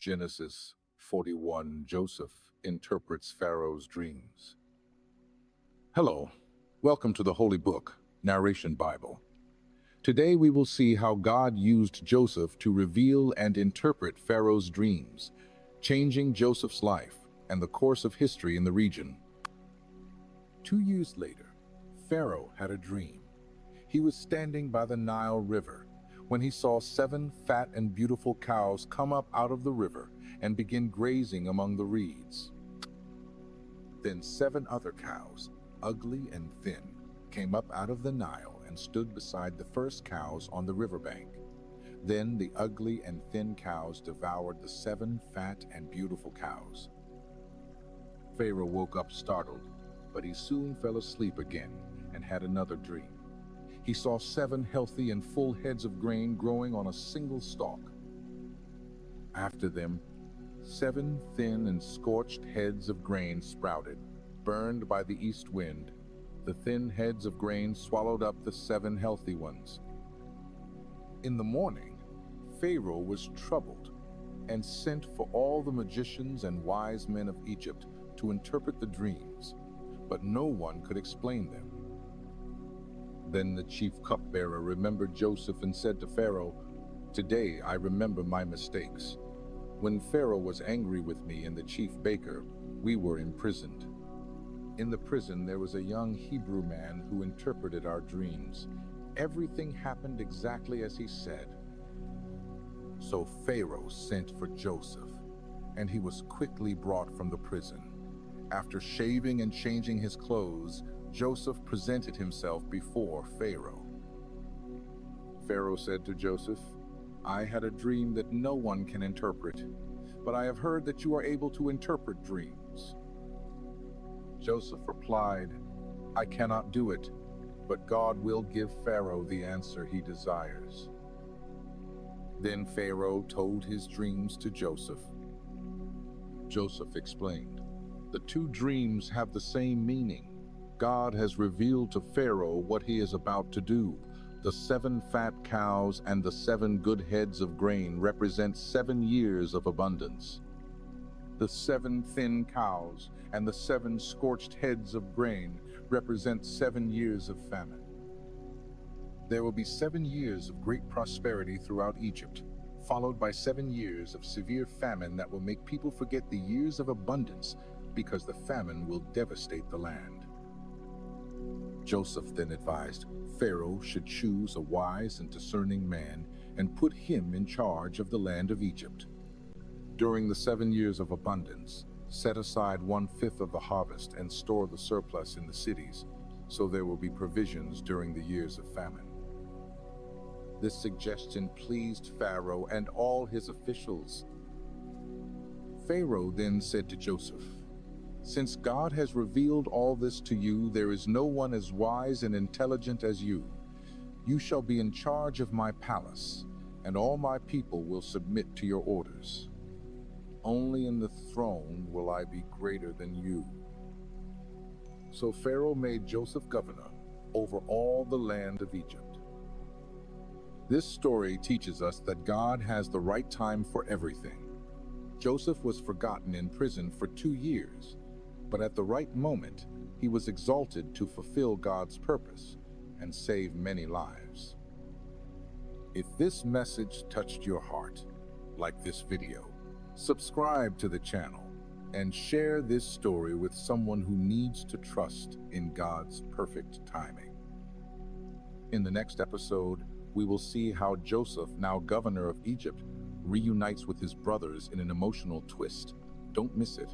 Genesis 41. Joseph interprets Pharaoh's dreams. Hello, welcome to the Holy Book, Narration Bible. Today we will see how God used Joseph to reveal and interpret Pharaoh's dreams, changing Joseph's life and the course of history in the region. 2 years later, Pharaoh had a dream. He was standing by the Nile River when he saw 7 fat and beautiful cows come up out of the river and begin grazing among the reeds. Then 7 other cows, ugly and thin, came up out of the Nile and stood beside the first cows on the riverbank. Then the ugly and thin cows devoured the 7 fat and beautiful cows. Pharaoh woke up startled, but he soon fell asleep again and had another dream. He saw 7 healthy and full heads of grain growing on a single stalk. After them, 7 thin and scorched heads of grain sprouted, burned by the east wind. The thin heads of grain swallowed up the 7 healthy ones. In the morning, Pharaoh was troubled and sent for all the magicians and wise men of Egypt to interpret the dreams, but no one could explain them. Then the chief cupbearer remembered Joseph and said to Pharaoh, "Today I remember my mistakes. When Pharaoh was angry with me and the chief baker, we were imprisoned. In the prison there was a young Hebrew man who interpreted our dreams. Everything happened exactly as he said." So Pharaoh sent for Joseph, and he was quickly brought from the prison. After shaving and changing his clothes, Joseph presented himself before Pharaoh. Pharaoh said to Joseph, "I had a dream that no one can interpret, but I have heard that you are able to interpret dreams." Joseph replied, "I cannot do it, but God will give Pharaoh the answer he desires." Then Pharaoh told his dreams to Joseph. Joseph explained, "The 2 dreams have the same meaning. God has revealed to Pharaoh what he is about to do. The 7 fat cows and the 7 good heads of grain represent 7 years of abundance. The 7 thin cows and the 7 scorched heads of grain represent 7 years of famine. There will be 7 years of great prosperity throughout Egypt, followed by 7 years of severe famine that will make people forget the years of abundance because the famine will devastate the land." Joseph then advised Pharaoh should choose a wise and discerning man and put him in charge of the land of Egypt. During the 7 years of abundance, set aside 1/5 of the harvest and store the surplus in the cities, so there will be provisions during the years of famine. This suggestion pleased Pharaoh and all his officials. Pharaoh then said to Joseph, "Since God has revealed all this to you, there is no one as wise and intelligent as you. You shall be in charge of my palace, and all my people will submit to your orders. Only in the throne will I be greater than you." So Pharaoh made Joseph governor over all the land of Egypt. This story teaches us that God has the right time for everything. Joseph was forgotten in prison for 2 years, but at the right moment, he was exalted to fulfill God's purpose and save many lives. If this message touched your heart, like this video, subscribe to the channel and share this story with someone who needs to trust in God's perfect timing. In the next episode, we will see how Joseph, now governor of Egypt, reunites with his brothers in an emotional twist. Don't miss it.